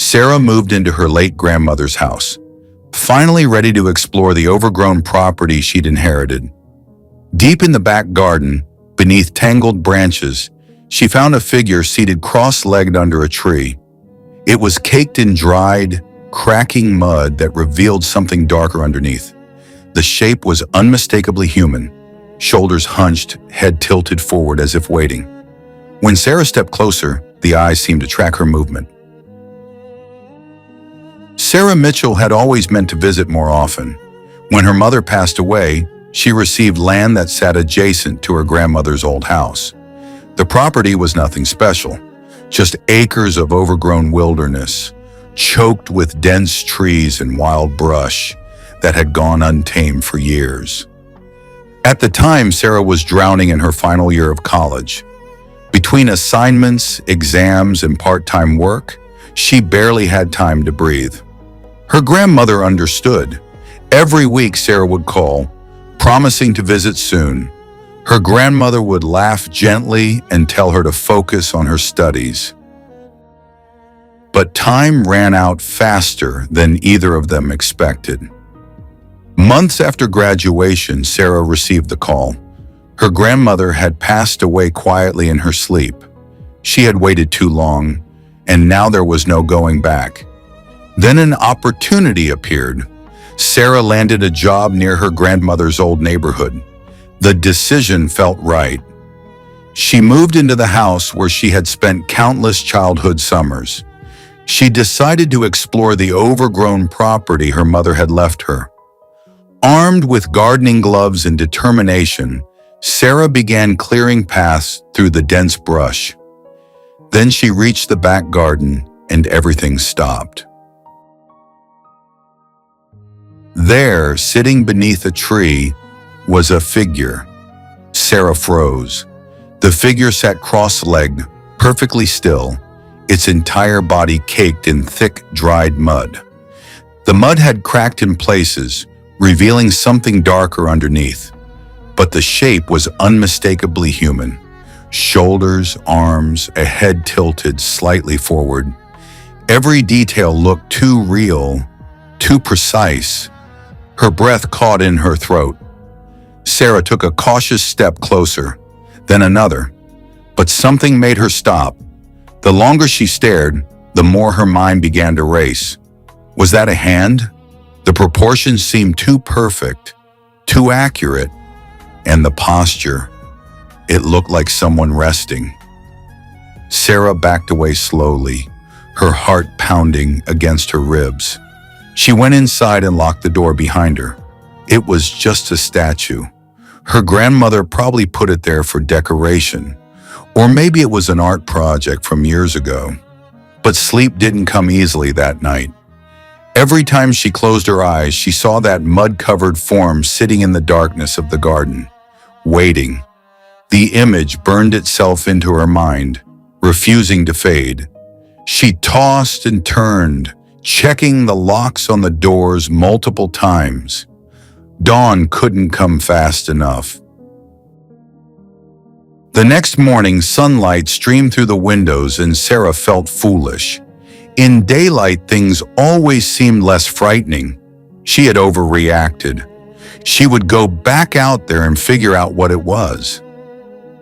Sarah moved into her late grandmother's house, finally ready to explore the overgrown property she'd inherited. Deep in the back garden, beneath tangled branches, she found a figure seated cross-legged under a tree. It was caked in dried, cracking mud that revealed something darker underneath. The shape was unmistakably human, shoulders hunched, head tilted forward as if waiting. When Sarah stepped closer, the eyes seemed to track her movement. Sarah Mitchell had always meant to visit more often. When her mother passed away, she received land that sat adjacent to her grandmother's old house. The property was nothing special, just acres of overgrown wilderness, choked with dense trees and wild brush that had gone untamed for years. At the time, Sarah was drowning in her final year of college. Between assignments, exams, and part-time work, she barely had time to breathe. Her grandmother understood. Every week, Sarah would call, promising to visit soon. Her grandmother would laugh gently and tell her to focus on her studies. But time ran out faster than either of them expected. Months after graduation, Sarah received the call. Her grandmother had passed away quietly in her sleep. She had waited too long, and now there was no going back. Then an opportunity appeared. Sarah landed a job near her grandmother's old neighborhood. The decision felt right. She moved into the house where she had spent countless childhood summers. She decided to explore the overgrown property her mother had left her. Armed with gardening gloves and determination, Sarah began clearing paths through the dense brush. Then she reached the back garden and everything stopped. There, sitting beneath a tree, was a figure. Sarah froze. The figure sat cross-legged, perfectly still, its entire body caked in thick, dried mud. The mud had cracked in places, revealing something darker underneath. But the shape was unmistakably human. Shoulders, arms, a head tilted slightly forward. Every detail looked too real, too precise. Her breath caught in her throat. Sarah took a cautious step closer, then another. But something made her stop. The longer she stared, the more her mind began to race. Was that a hand? The proportions seemed too perfect, too accurate, and the posture, it looked like someone resting. Sarah backed away slowly, her heart pounding against her ribs. She went inside and locked the door behind her. It was just a statue. Her grandmother probably put it there for decoration, or maybe it was an art project from years ago. But sleep didn't come easily that night. Every time she closed her eyes, she saw that mud-covered form sitting in the darkness of the garden, waiting. The image burned itself into her mind, refusing to fade. She tossed and turned, checking the locks on the doors multiple times. Dawn couldn't come fast enough. The next morning, sunlight streamed through the windows and Sarah felt foolish. In daylight, things always seemed less frightening. She had overreacted. She would go back out there and figure out what it was.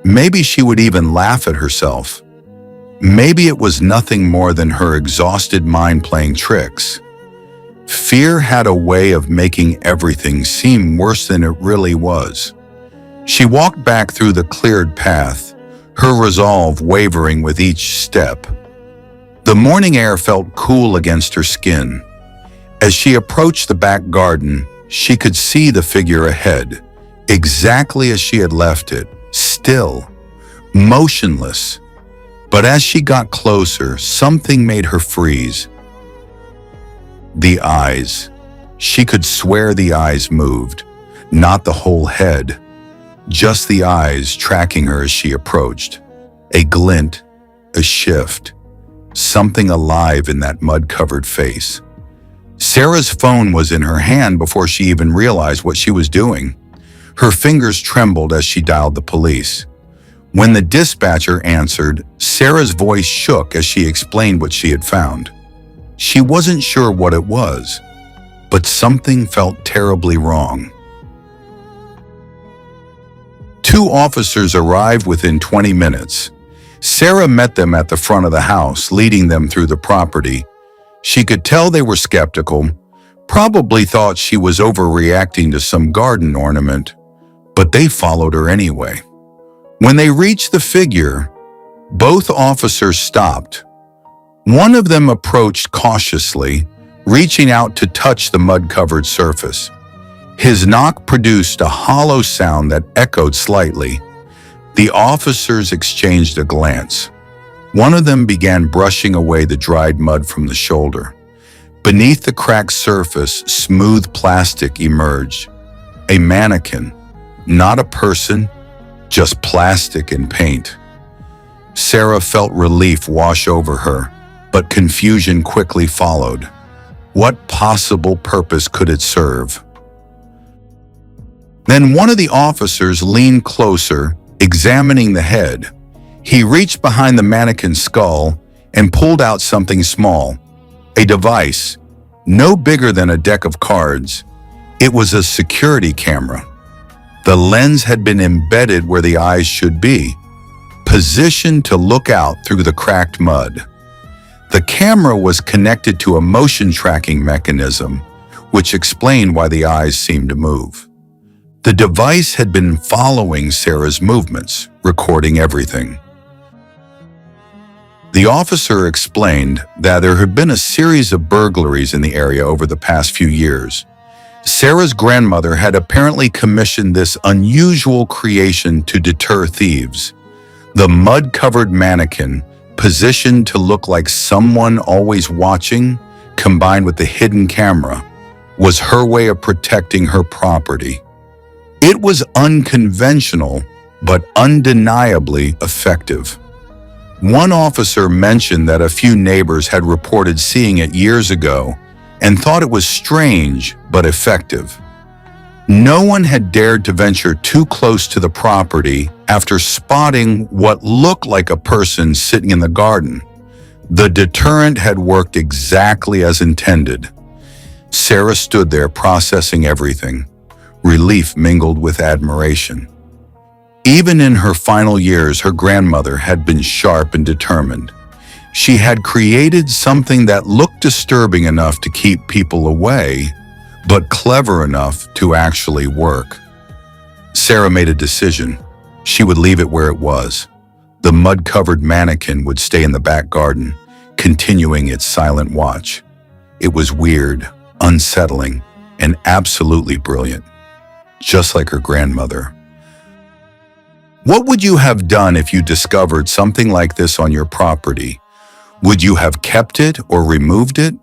Maybe she would even laugh at herself. Maybe it was nothing more than her exhausted mind playing tricks. Fear had a way of making everything seem worse than it really was. She walked back through the cleared path, her resolve wavering with each step. The morning air felt cool against her skin. As she approached the back garden, she could see the figure ahead, exactly as she had left it, still, motionless. But as she got closer, something made her freeze. The eyes. She could swear the eyes moved, not the whole head, just the eyes tracking her as she approached. A glint, a shift, something alive in that mud-covered face. Sarah's phone was in her hand before she even realized what she was doing. Her fingers trembled as she dialed the police. When the dispatcher answered, Sarah's voice shook as she explained what she had found. She wasn't sure what it was, but something felt terribly wrong. Two officers arrived within 20 minutes. Sarah met them at the front of the house, leading them through the property. She could tell they were skeptical, probably thought she was overreacting to some garden ornament, but they followed her anyway. When they reached the figure, both officers stopped. One of them approached cautiously, reaching out to touch the mud-covered surface. His knock produced a hollow sound that echoed slightly. The officers exchanged a glance. One of them began brushing away the dried mud from the shoulder. Beneath the cracked surface, smooth plastic emerged. A mannequin, not a person, just plastic and paint. Sarah felt relief wash over her, but confusion quickly followed. What possible purpose could it serve? Then one of the officers leaned closer, examining the head. He reached behind the mannequin's skull and pulled out something small, a device, no bigger than a deck of cards. It was a security camera. The lens had been embedded where the eyes should be, positioned to look out through the cracked mud. The camera was connected to a motion tracking mechanism, which explained why the eyes seemed to move. The device had been following Sarah's movements, recording everything. The officer explained that there had been a series of burglaries in the area over the past few years. Sarah's grandmother had apparently commissioned this unusual creation to deter thieves. The mud-covered mannequin, positioned to look like someone always watching, combined with the hidden camera, was her way of protecting her property. It was unconventional, but undeniably effective. One officer mentioned that a few neighbors had reported seeing it years ago and thought it was strange but effective. No one had dared to venture too close to the property after spotting what looked like a person sitting in the garden. The deterrent had worked exactly as intended. Sarah stood there processing everything. Relief mingled with admiration. Even in her final years, her grandmother had been sharp and determined. She had created something that looked disturbing enough to keep people away, but clever enough to actually work. Sarah made a decision. She would leave it where it was. The mud-covered mannequin would stay in the back garden, continuing its silent watch. It was weird, unsettling, and absolutely brilliant, just like her grandmother. What would you have done if you discovered something like this on your property? Would you have kept it or removed it?